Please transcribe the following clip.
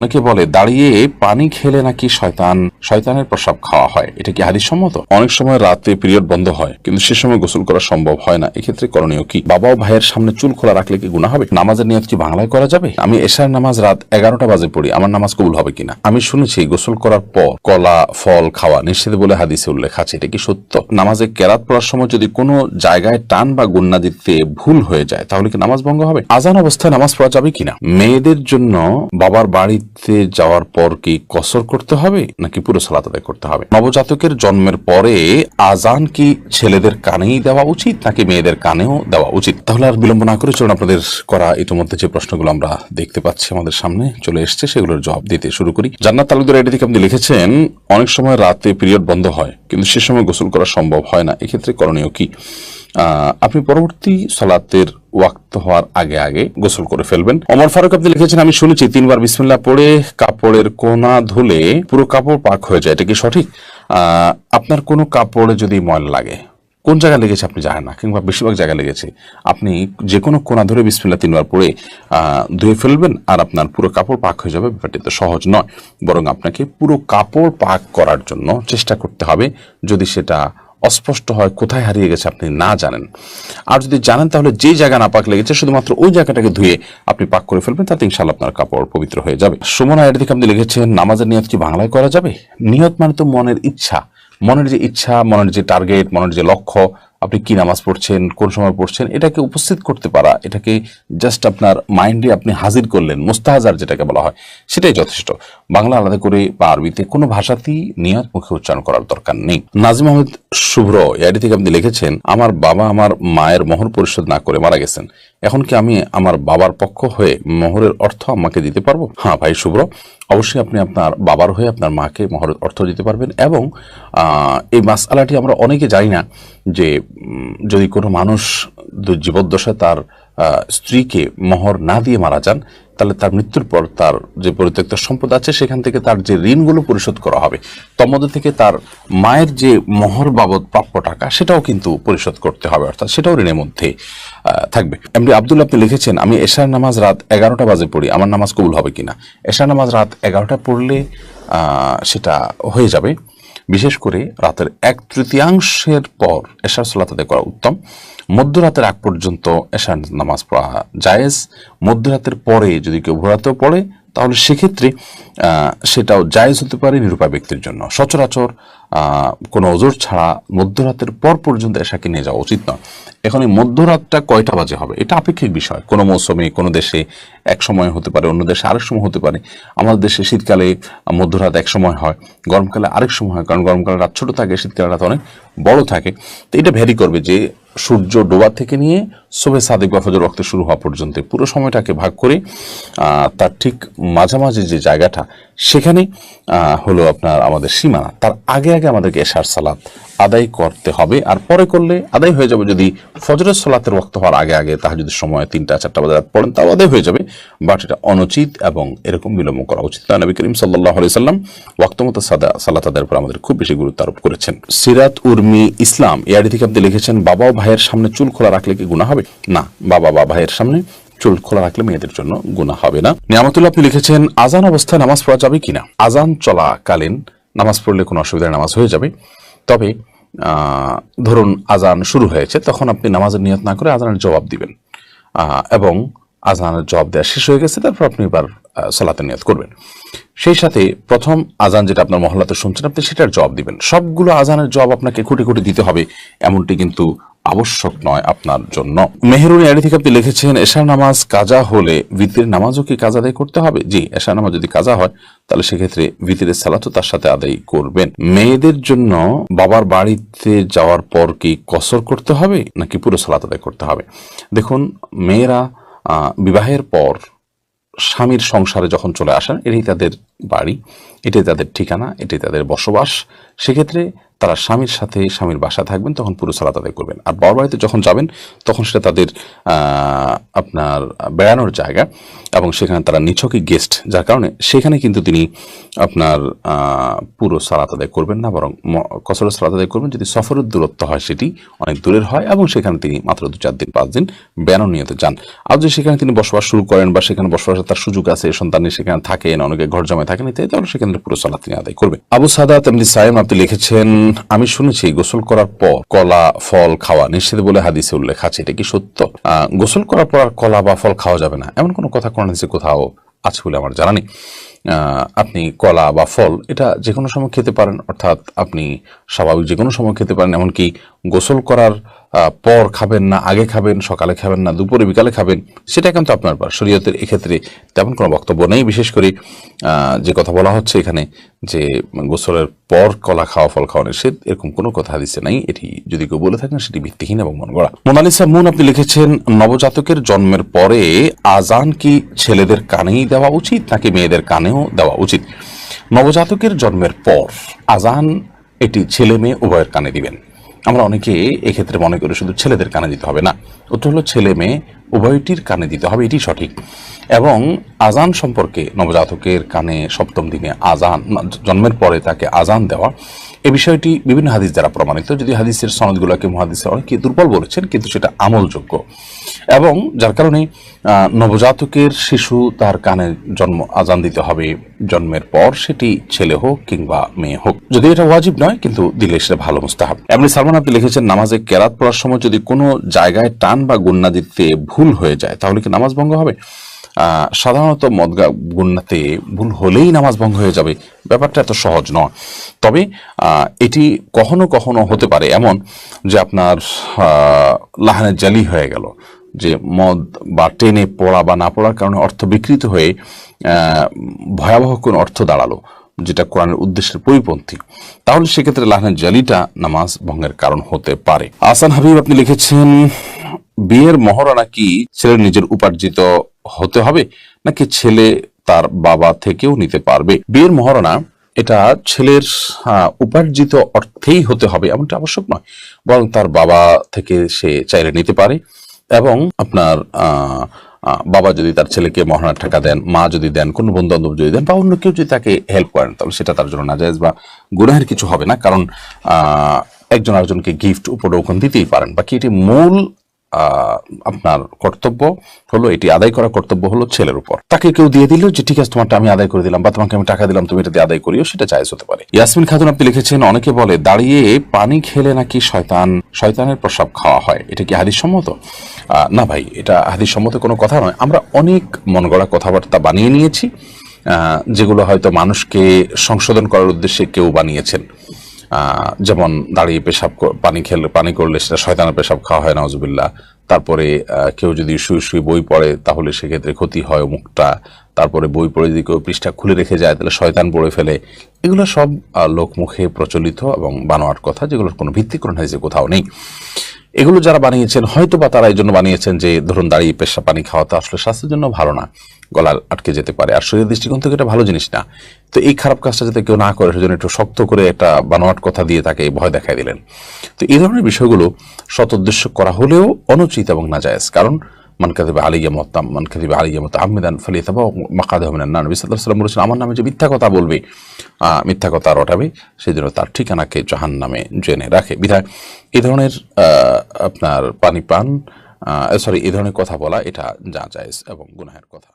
অনেকে বলে দাঁড়িয়ে পানি খেলে নাকি শয়তানের প্রসাব খাওয়া হয়, এটা কি হাদিস সম্মত? অনেক সময় রাতে পিরিয়ড বন্ধ হয় কিন্তু সে সময় গোসল করা সম্ভব হয় না, এক্ষেত্রে করণীয় কি? বাবা ও ভাইয়ের সামনে চুল খোলা রাখলে কি গুনাহ হবে? নামাজের নিয়ত কি বাংলায় করা যাবে? আমি এশার নামাজ রাত 11টা বাজে পড়ি, আমার নামাজ কবুল হবে কিনা? আমি শুনেছি গোসল করার পর কলা ফল খাওয়া নিষেধ বলে হাদিসে উল্লেখ আছে, এটা কি সত্য? নামাজে কেরাত পড়ার সময় যদি কোনো জায়গায় টান বা গুন্না দিতে ভুল হয়ে যায় তাহলে কি নামাজ ভঙ্গ হবে? আজান অবস্থায় নামাজ পড়া যাবে কিনা? মেয়েদের জন্য বাবার বাড়িতে যাওয়ার পর কি কসর করতে হবে নাকি পুরো সালাত আদায় করতে হবে? নবজাতকের জন্মের পরে আজান কি ছেলেদের কানেই দেওয়া উচিত নাকি মেয়েদের কানেও দেওয়া উচিত? তাহলে আর বিলম্ব না করে চলুন আপনাদের করা ইতিমধ্যে যে প্রশ্নগুলো আমরা দেখতে পাচ্ছি আমাদের সামনে চলে এসছে সেগুলোর জবাব দিতে শুরু করি। জান্নাত তালুকদার আইডি থেকে আপনি লিখেছেন, অনেক সময় রাতে পিরিয়ড বন্ধ হয় কিন্তু সে সময় গোসল করা সম্ভব হয় না, এক্ষেত্রে করণীয় কি? আপনি পরবর্তী সালাতের ওয়াক্ত হওয়ার আগে আগে গোসল করে ফেলবেন। ওমর ফারুক আপনি লিখেছেন, আমি শুনেছি 3বার বিসমিল্লাহ পড়ে কাপড়ের কোনা ধুলে পুরো কাপড় পাক হয়ে যায়, এটা কি সঠিক? আপনার কোনো কাপড়ে যদি ময়লা লাগে, কোন জায়গায় লেগেছে আপনি জানেন না, কিংবা বেশিরভাগ জায়গায় লেগেছে, আপনি যে কোনো কোনা ধরে বিসমিল্লাহ 3বার পড়ে ধুয়ে ফেলবেন আর আপনার পুরো কাপড় পাক হয়ে যাবে। ব্যাপারটি তো সহজ নয়, বরং আপনাকে পুরো কাপড় পাক করার জন্য চেষ্টা করতে হবে। যদি সেটা অস্পষ্ট হয়, কোথায় হারিয়ে গেছে আপনি না জানেন, আর যদি জানেন তাহলে যে জায়গা না পাক লেগেছে শুধুমাত্র ওই জায়গাটাকে ধুয়ে আপনি পাক করে ফেলবেন, তাতে ইনশাআল্লাহ আপনার কাপড় পবিত্র হয়ে যাবে। সুমনা এর দিকে আপনি লিখেছেন, নামাজের নিয়ত কি বাংলায় করা যাবে? নিয়ত মানে তো মনের ইচ্ছা, মনের যে ইচ্ছা, মনের যে টার্গেট, মনের যে লক্ষ্য, আপনি কি নামাজ পড়ছেন, কোন সময় পড়ছেন, এটাকে উপস্থিত করতে পারা, এটাকে জাস্ট আপনার মাইন্ডে আপনি হাজির করলেন, মুস্তাহাজার যেটাকে বলা হয়, সেটাই যথেষ্ট। বাংলা আলাদা করে বা আরবিতে কোনো ভাষাতেই নিয়ত মুখে উচ্চারণ করার দরকার নেই। নাজিম আহমেদ শুভ্র এআইডি থেকে আপনি লিখেছেন, আমার বাবা আমার মায়ের মোহর পরিশোধ না করে মারা গেছেন, এখন কি আমি আমার বাবার পক্ষ হয়ে মোহরের অর্থ আমাকে দিতে পারবো? হ্যাঁ ভাই শুভ্র, অবশ্যই আপনি আপনার বাবার হয়ে আপনার মাকে মোহরের অর্থ দিতে পারবেন। এবং এই মাসআলাটি আমরা অনেকে জানি না যে যদি কোনো মানুষ জীবদ্দশায় তার স্ত্রীকে মোহর না দিয়ে মারা যান, তাহলে তার মৃত্যুর পর তার যে পরিত্যক্ত সম্পদ আছে সেখান থেকে তার যে ঋণগুলো পরিশোধ করা হবে, তার মধ্যে থেকে তার মায়ের যে মোহর বাবদ প্রাপ্য টাকা সেটাও কিন্তু পরিশোধ করতে হবে, অর্থাৎ সেটাও ঋণের মধ্যে থাকবে। এমডি আব্দুল্লাহ আপনি লিখেছেন, আমি এশার নামাজ রাত 11টা বাজে পড়ি, আমার নামাজ কবুল হবে কিনা? এশার নামাজ রাত 11টা পড়লে সেটা হয়ে যাবে। বিশেষ করে রাতের 1/3 পর এশার সালাত আদায় করা উত্তম। মধ্যরাতের আগ পর্যন্ত এশার নামাজ পড়া জায়েজ। মধ্যরাতের পরে যদি কেউ ভোরাতেও পড়ে তাহলে সেক্ষেত্রে সেটাও জায়েজ হতে পারে নিরুপায় ব্যক্তির জন্য। সচরাচর কোনো ওজর ছাড়া মধ্যরাতের পর পর্যন্ত এশাকে নিয়ে যাওয়া উচিত নয়। এখন এই মধ্যরাতটা কয়টা বাজে হবে এটা আপেক্ষিক বিষয়, কোনো মৌসুমে কোনো দেশে এক সময় হতে পারে, অন্য দেশে আরেক সময় হতে পারে। আমাদের দেশে শীতকালে মধ্যরাত এক সময় হয়, গরমকালে আরেক সময় হয়, কারণ গরমকালে রাত ছোট থাকে, শীতকালে রাত অনেক বড় থাকে। তো এটা ভ্যারি করবে যে সূর্য ডোবা থেকে নিয়ে সুবহে সাদিক বা ফজর ওয়াক্তে শুরু হওয়া পর্যন্ত পুরো সময়টাকে ভাগ করে তার ঠিক মাঝামাঝি যে জায়গাটা সেখানে হলো আপনার আমাদের সীমানা, তার আগে আগে আমাদেরকে এশার সালাত আদায় করতে হবে। আর পরে করলে আদায় হয়ে যাবে, যদি ফজরের সালাতের ওয়াক্ত হওয়ার আগে আগে তাহাজ্জুদের সময় 3টা-4টা বাজে রাত পড়েন তাও আদায় হয়ে যাবে, বাট এটা অনুচিত এবং এরকম বিলম্ব করা উচিত না। নবী করিম সাল্লাল্লাহু আলাইহি সাল্লাম ওয়াক্ত মতো সালাত আদায়ের উপর আমাদের খুব বেশি গুরুত্ব আরোপ করেছেন। সিরাত উর্মি ইসলাম এআইডি থেকে আপনি লিখেছেন, বাবা ও ভাইয়ের সামনে চুল খোলা রাখলে কি গুনাহ হবে? না, বাবা বা ভাইয়ের সামনে চুল খোলা রাখলে মেয়েদের জন্য গুনাহ হবে না। নিয়ামতুল্লাহ আপনি লিখেছেন, আজান অবস্থায় নামাজ পড়া যাবে কিনা? আজান চলাকালীন নামাজ পড়লে কোনো অসুবিধা, নামাজ হয়ে যাবে। তবে ধরুন আজান শুরু হয়েছে, তখন আপনি নামাজের নিয়ত না করে আজানের জবাব দিবেন, এবং আজানের জবাব দেওয়া শেষ হয়ে গেছে তারপর আপনি এবার সালাতের নিয়ত করবেন। সেই সাথে প্রথম আজান যেটা আপনার মহল্লাতে শুনছেন আপনি সেটার জবাব দিবেন। সবগুলো আজানের জবাব আপনাকে খুঁটি খুঁটি দিতে হবে এমনটি কিন্তু আবশ্যক নয় আপনার জন্য। মেহেরুনি আইডি থেকে আপনি লিখেছেন, এশার নামাজ কাজা হলে ভিতরের নামাজও কি কাজা আদায় করতে হবে? জি, এশার নামাজ যদি কাজা হয় তাহলে সেক্ষেত্রে ভিতরের সালাতও তার সাথে আদায় করবেন। মেয়েদের জন্য বাবার বাড়িতে যাওয়ার পর কি কসর করতে হবে নাকি পুরো সালাত আদায় করতে হবে? দেখুন, মেয়েরা বিবাহের পর স্বামীর সংসারে যখন চলে আসেন, এটাই তাদের বাড়ি, এটাই তাদের ঠিকানা, এটাই তাদের বসবাস। সেক্ষেত্রে তারা স্বামীর সাথে স্বামীর বাসায় থাকবেন, তখন পুরো সালাত আদায় করবেন। আর বাবার বাড়িতে যখন যাবেন তখন সেটা তাদের আপনার বেড়ানোর জায়গা, এবং সেখানে তারা নিছকই গেস্ট, যার কারণে সেখানে কিন্তু তিনি আপনার পুরো সালাত আদায় করবেন না, বরং কসর সালাত আদায় করবেন যদি সফরের দূরত্ব হয়, সেটি অনেক দূরের হয় এবং সেখানে তিনি মাত্র 2-4 দিন 5 দিন বেড়ানোর নিয়তে যান। আর যদি সেখানে তিনি বসবাস শুরু করেন বা সেখানে বসবাসের তার সুযোগ আছে, সন্তান সেখানে থাকেন, অনেকে ঘর জমায় থাকেন ইত্যাদি, তাহলে সেখানে পুরো সালাত তিনি আদায় করবেন। আবু সাদাত এমনি সাইম আপনি লিখেছেন, আমি শুনেছি গোসল করার পর কলা ফল খাওয়া নিষেধ বলে হাদিসে উল্লেখ আছে, এটা কি সত্য? গোসল করার পর আর কলা বা ফল খাওয়া যাবে না এমন কোনো কথা কোরআন হাদিসে কোথাও আছে বলে আমার জানা নেই। আপনি কলা বা ফল এটা যে কোনো সময় খেতে পারেন, অর্থাৎ আপনি স্বাভাবিক যে কোনো সময় খেতে পারেন, এমনকি গোসল করার পর খাবেন না, আগে খাবেন, সকালে খাবেন না, দুপুরে বিকালে খাবেন, সেটা কিন্তু আপনার ব্যাপার। শরীয়তের এক্ষেত্রে তেমন কোনো বক্তব্য নেই। বিশেষ করে যে কথা বলা হচ্ছে এখানে যে গোসলের পর কলা খাওয়া ফল খাওয়া নিষেধ, এরকম কোনো কথা হাদিসে নাই। এটি যদি কেউ বলে থাকেন সেটি ভিত্তিহীন এবং মন গড়া। মোনালিসা মুন আপনি লিখেছেন, নবজাতকের জন্মের পরে আজান কি ছেলেদের কানেই দেওয়া উচিত নাকি মেয়েদের কানেও দেওয়া উচিত? নবজাতকের জন্মের পর আজান এটি ছেলে মেয়ে উভয়ের কানে দিবেন। আমরা অনেকে এক্ষেত্রে মনে করি শুধু ছেলেদের কানে দিতে হবে, না, উত্তর হলো ছেলে মেয়ে উভয়টির কানে দিতে হবে, এটি সঠিক। এবং আজান সম্পর্কে নবজাতকের কানে সপ্তম দিনে আজান, জন্মের পরে তাকে আজান দেওয়া, এই বিষয়টি বিভিন্ন হাদিস দ্বারা প্রমাণিত। যদি হাদিসের সনদগুলোকে মুহাদ্দিসরা অনেকে দুর্বল বলেছেন, কিন্তু সেটা আমলযোগ্য, এবং যার কারণে নবজাতকের শিশু তার কানে জন্ম আজান দিতে হবে জন্মের পর, সেটি ছেলে হোক কিংবা মেয়ে হোক। যদি এটা ওয়াজিব নয়, কিন্তু দিলে সেটা ভালো মুস্তাহাব। এমনি সালমান আপনি লিখেছেন, নামাজে কেরাত পড়ার সময় যদি কোনো জায়গায় টান বা গুন্না দিতে ভুল হয়ে যায় তাহলে কি নামাজ ভঙ্গ হবে? সাধারণত মদগা গুন্নাতে ভুল হলেই নামাজ ভঙ্গ হয়ে যাবে, ব্যাপারটা এত সহজ নয়। তবে এটি কখনো কখনো হতে পারে এমন যে আপনার লাহানে জালি হয়ে গেল, যে মদ বা টেনে পড়া বা না পড়ার কারণে অর্থ বিকৃত হয়ে ভয়াবহ কোন অর্থ দাঁড়ালো, যেটা কোরআনের উদ্দেশ্যের পরিপন্থী, তাহলে সেক্ষেত্রে লাহানের জালিটা নামাজ ভঙ্গের কারণ হতে পারে। আহসান হাবিব আপনি লিখেছেন, বিয়ের মহরানা কি ছেলের নিজের উপার্জিত হতে হবে নাকি ছেলে তার বাবা থেকেও নিতে পারবে? বিয়ের মহরানা এটা ছেলের উপার্জিত অর্থেই হতে হবে এমনটা আবশ্যক নয়, বরং তার বাবা থেকে সে চাইলে নিতে পারে। এবং আপনার বাবা যদি তার ছেলেকে মহারণার টাকা দেন, মা যদি দেন, কোনো বন্ধু বান্ধব যদি দেন, বা অন্য কেউ যদি তাকে হেল্প করেন, তাহলে সেটা তার জন্য নাজায়েজ বা গুনাহের কিছু হবে না, কারণ একজন আরেকজনকে গিফট উপঢৌকন দিতেই পারেন। বাকি এটি মূল আপনার কর্তব্য হলো, এটি আদায় করা কর্তব্য হলো ছেলের উপর। তাকে কেউ দিয়ে দিল যে ঠিক আছে তোমারটা আমি আদায় করে দিলাম, বা তোমাকে আমি টাকা দিলাম তুমি এটা দিয়ে আদায় করিও, সেটা জায়েজ হতে পারে। ইয়াসমিন খাতুন আপনি লিখেছেন, অনেকে বলে দাঁড়িয়ে পানি খেলে নাকি শয়তানের প্রসাব খাওয়া হয়, এটা কি হাদিস সম্মত? না ভাই, এটা হাদিস সম্মত কোনো কথা নয়। আমরা অনেক মন গড়া কথাবার্তা বানিয়ে নিয়েছি, যেগুলো হয়তো মানুষকে সংশোধন করার উদ্দেশ্যে কেউ বানিয়েছেন। যেমন দাঁড়িয়ে পানি করলে সেটা শয়তানের পেশাব খাওয়া হয়, নাউজুবিল্লাহ। তারপরে কেউ যদি শুয়ে শুয়ে বই পড়ে তাহলে সেক্ষেত্রে ক্ষতি হয় মুখটা। তারপরে বই পড়ে যদি কেউ পৃষ্ঠা খুলে রেখে যায় তাহলে শয়তান পড়ে ফেলে। এগুলো সব লোকমুখে প্রচলিত এবং বানোয়ার কথা, যেগুলোর কোনো ভিত্তি কোরআন হাদিসে কোথাও নেই। এগুলো যারা বানিয়েছেন হয়তো বা তারা এই জন্য বানিয়েছেন যে ধরুন দাঁড়িয়ে পেশা পানি খাওয়া তো আসলে স্বাস্থ্যের জন্য ভালো না, গলা আটকে যেতে পারে, আর শরীরের দৃষ্টিকোণ থেকে এটা ভালো জিনিস না। তো এই খারাপ কাজটা যাতে কেউ না করে সেজন্য একটু শক্ত করে একটা বানোয়াট কথা দিয়ে তাকে ভয় দেখাই দিলেন। তো এই ধরনের বিষয়গুলো সৎ উদ্দেশ্য করা হলেও অনুচিত এবং নাজায়েজ। কারণ মান কাযিবা আলাইয়া মুতাআম্মিদান ফালিয়াতাবাওয়া মাকআদাহু মিনান নার। নবী সাল্লাল্লাহু আলাইহি ওয়াসাল্লাম বলেছেন, আমার নামে যে মিথ্যা কথা বলবে, মিথ্যা কথা রটাবে, সেজন্য তার ঠিকানাকে জাহান্নামে জেনে রাখে। বিধায় এই ধরনের আপনার পানি পান এই ধরনের কথা বলা এটা জায়েজ এবং গুনাহের কথা।